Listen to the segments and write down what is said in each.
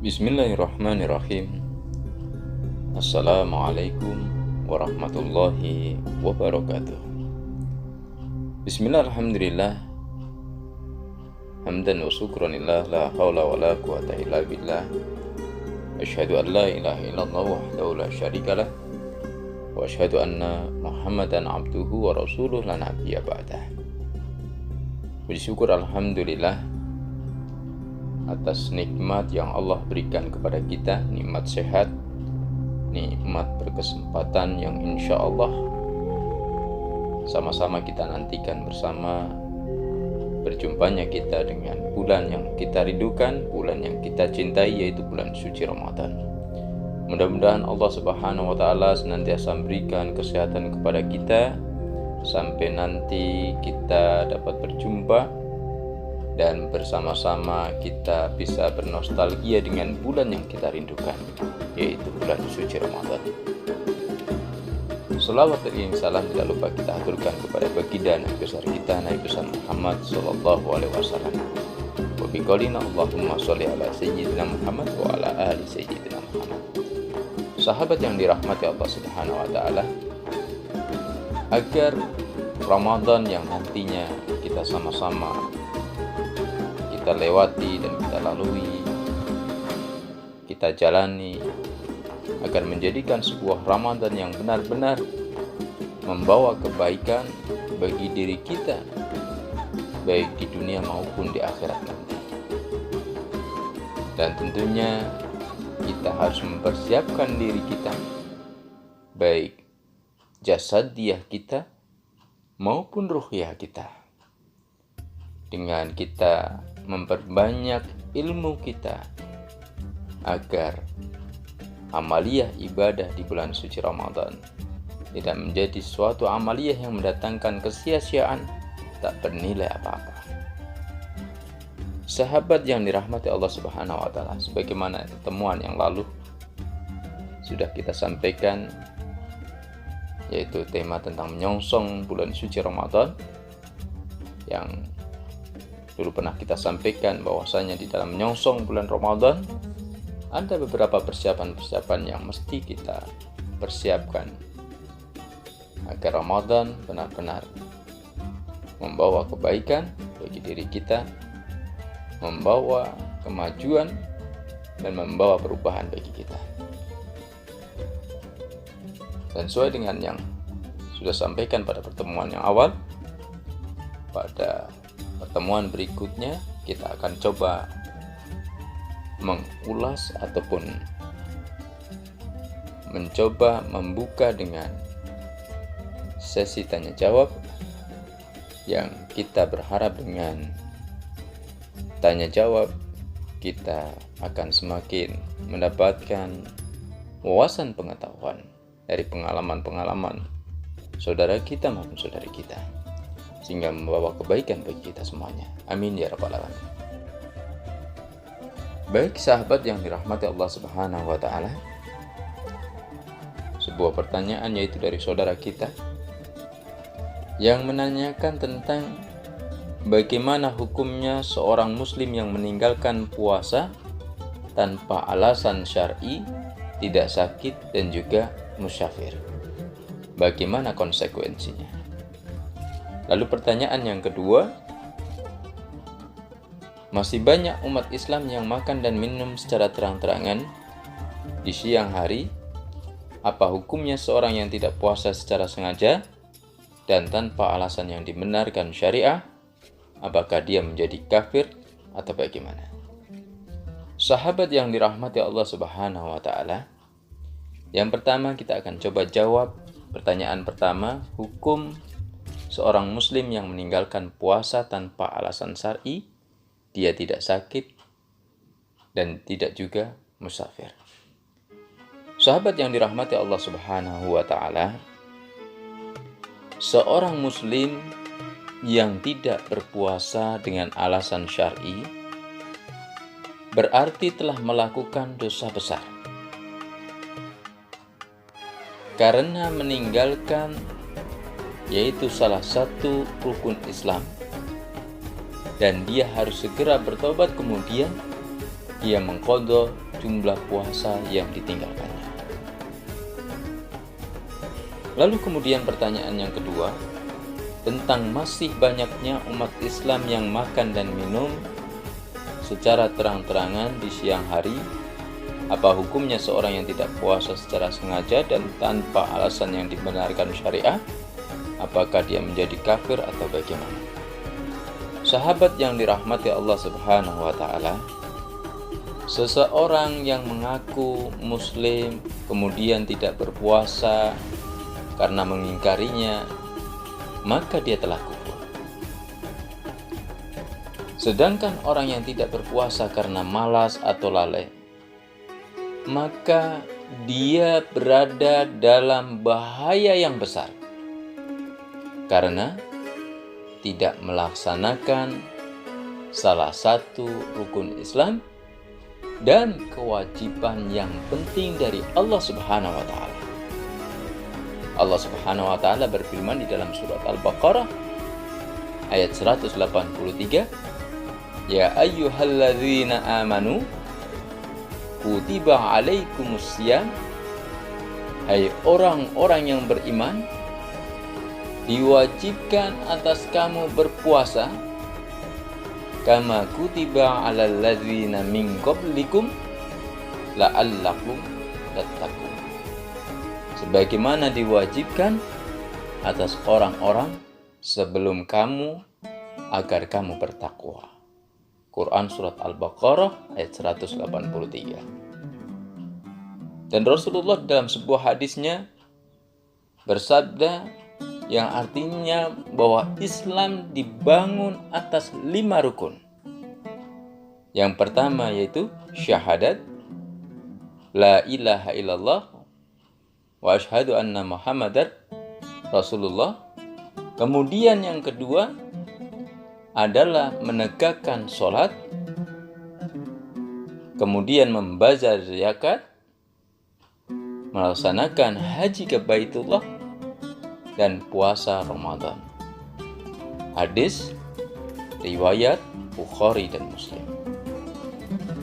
Bismillahirrahmanirrahim. Assalamualaikum warahmatullahi wabarakatuh. Bismillah, alhamdulillah, hamdan wa syukranillah, la hawla wa la quwata illa billah. Asyhadu an la ilaha illallah wahdahu la syarikalah, wa asyhadu anna Muhammadan abduhu wa rasuluh la nabiyya ba'dah. Puji syukur alhamdulillah atas nikmat yang Allah berikan kepada kita, nikmat sehat, nikmat berkesempatan yang insya Allah sama-sama kita nantikan bersama berjumpanya kita dengan bulan yang kita rindukan, bulan yang kita cintai, yaitu bulan suci Ramadan. Mudah-mudahan Allah Subhanahu wa Ta'ala senantiasa memberikan kesehatan kepada kita sampai nanti kita dapat berjumpa dan bersama-sama kita bisa bernostalgia dengan bulan yang kita rindukan, yaitu bulan suci Ramadan. Shalawat dan salam tidak lupa kita aturkan kepada baginda Nabi besar kita, Nabi besar Muhammad sallallahu alaihi wasallam. Wa biqaulina Allahumma sholli ala sayyidina Muhammad wa ala ali sayyidina Muhammad. Sahabat yang dirahmati Allah Subhanahu wa Ta'ala, agar Ramadan yang nantinya kita sama-sama kita lewati dan kita lalui, kita jalani, agar menjadikan sebuah Ramadan yang benar-benar membawa kebaikan bagi diri kita, baik di dunia maupun di akhirat nanti. Dan tentunya kita harus mempersiapkan diri kita, baik jasadiah kita maupun ruhiyah kita, dengan kita memperbanyak ilmu kita agar amaliyah ibadah di bulan suci Ramadan tidak menjadi suatu amaliyah yang mendatangkan kesia-siaan, tak bernilai apa-apa. Sahabat yang dirahmati Allah Subhanahu wa Ta'ala, sebagaimana pertemuan yang lalu sudah kita sampaikan, yaitu tema tentang menyongsong bulan suci Ramadan, yang dulu pernah kita sampaikan bahwasanya di dalam menyongsong bulan Ramadan ada beberapa persiapan-persiapan yang mesti kita persiapkan agar Ramadan benar-benar membawa kebaikan bagi diri kita, membawa kemajuan dan membawa perubahan bagi kita. Dan sesuai dengan yang sudah sampaikan pada pertemuan yang awal, pada pertemuan berikutnya kita akan coba mengulas ataupun mencoba membuka dengan sesi tanya jawab, yang kita berharap dengan tanya jawab kita akan semakin mendapatkan wawasan pengetahuan dari pengalaman-pengalaman saudara kita maupun saudari kita, sehingga membawa kebaikan bagi kita semuanya. Amin ya rabbal alamin. Baik sahabat yang dirahmati Allah Subhanahu wa Ta'ala, sebuah pertanyaan yaitu dari saudara kita yang menanyakan tentang bagaimana hukumnya seorang muslim yang meninggalkan puasa tanpa alasan syar'i, tidak sakit dan juga musyafir. Bagaimana konsekuensinya? Lalu pertanyaan yang kedua, masih banyak umat Islam yang makan dan minum secara terang-terangan di siang hari. Apa hukumnya seorang yang tidak puasa secara sengaja dan tanpa alasan yang dibenarkan syariah? Apakah dia menjadi kafir atau bagaimana? Sahabat yang dirahmati Allah Subhanahu wa Ta'ala, yang pertama kita akan coba jawab pertanyaan pertama, hukum seorang muslim yang meninggalkan puasa tanpa alasan syar'i, dia tidak sakit dan tidak juga musafir. Sahabat yang dirahmati Allah Subhanahu wa Ta'ala, seorang muslim yang tidak berpuasa dengan alasan syar'i berarti telah melakukan dosa besar, karena meninggalkan yaitu salah satu rukun Islam, dan dia harus segera bertobat, kemudian ia mengqadha jumlah puasa yang ditinggalkannya. Lalu kemudian pertanyaan yang kedua, tentang masih banyaknya umat Islam yang makan dan minum secara terang-terangan di siang hari. Apa hukumnya seorang yang tidak puasa secara sengaja dan tanpa alasan yang dibenarkan syariah? Apakah dia menjadi kafir atau bagaimana? Sahabat yang dirahmati Allah Subhanahu wa Ta'ala, seseorang yang mengaku Muslim kemudian tidak berpuasa karena mengingkarinya, maka dia telah kufur. Sedangkan orang yang tidak berpuasa karena malas atau lalai, maka dia berada dalam bahaya yang besar karena tidak melaksanakan salah satu rukun Islam dan kewajiban yang penting dari Allah Subhanahu wa Ta'ala. Allah Subhanahu wa Ta'ala berfirman di dalam surat Al-Baqarah ayat 183, Ya ayyuhalladzina amanu kutiba alaikumussyam, hai orang-orang yang beriman, diwajibkan atas kamu berpuasa kama kutiba alal ladzina min qablikum la'allakum tattaqun, sebagaimana diwajibkan atas orang-orang sebelum kamu agar kamu bertakwa. Quran surat Al-Baqarah ayat 183. Dan Rasulullah dalam sebuah hadisnya bersabda yang artinya bahwa Islam dibangun atas 5 rukun. Yang pertama yaitu syahadat la ilaha illallah wa asyhadu anna Muhammadar Rasulullah. Kemudian yang kedua adalah menegakkan sholat, kemudian membazar zakat, melaksanakan haji ke Baitullah, dan puasa Ramadan. Hadis riwayat Bukhari dan Muslim.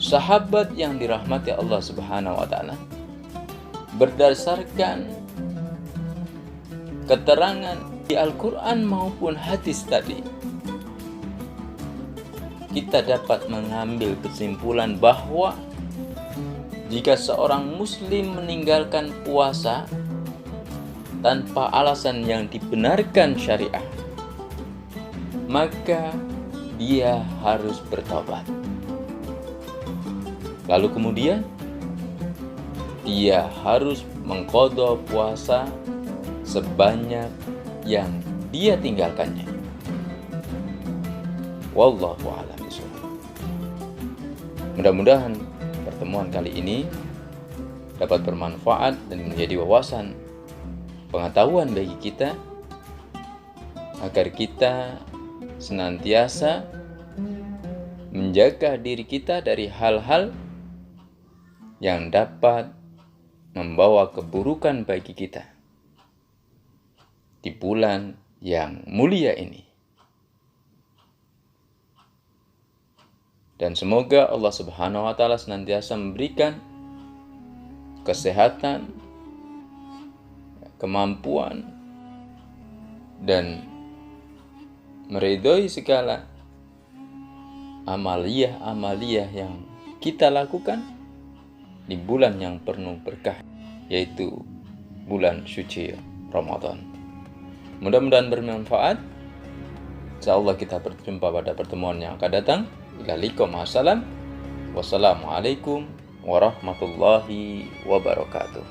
Sahabat yang dirahmati Allah Subhanahu wa Ta'ala, berdasarkan keterangan di Al-Quran maupun hadis tadi, kita dapat mengambil kesimpulan bahwa jika seorang muslim meninggalkan puasa tanpa alasan yang dibenarkan syariah, maka dia harus bertobat. Lalu kemudian dia harus mengqadha puasa sebanyak yang dia tinggalkannya. Wallahu a'lam. Mudah-mudahan pertemuan kali ini dapat bermanfaat dan menjadi wawasan pengetahuan bagi kita, agar kita senantiasa menjaga diri kita dari hal-hal yang dapat membawa keburukan bagi kita di bulan yang mulia ini. Dan semoga Allah Subhanahu wa Ta'ala senantiasa memberikan kesehatan, kemampuan, dan meridhoi segala amaliyah yang kita lakukan di bulan yang penuh berkah, yaitu bulan suci Ramadan. Mudah-mudahan bermanfaat. Insyaallah kita berjumpa pada pertemuan yang akan datang. Wassalamualaikum warahmatullahi wabarakatuh.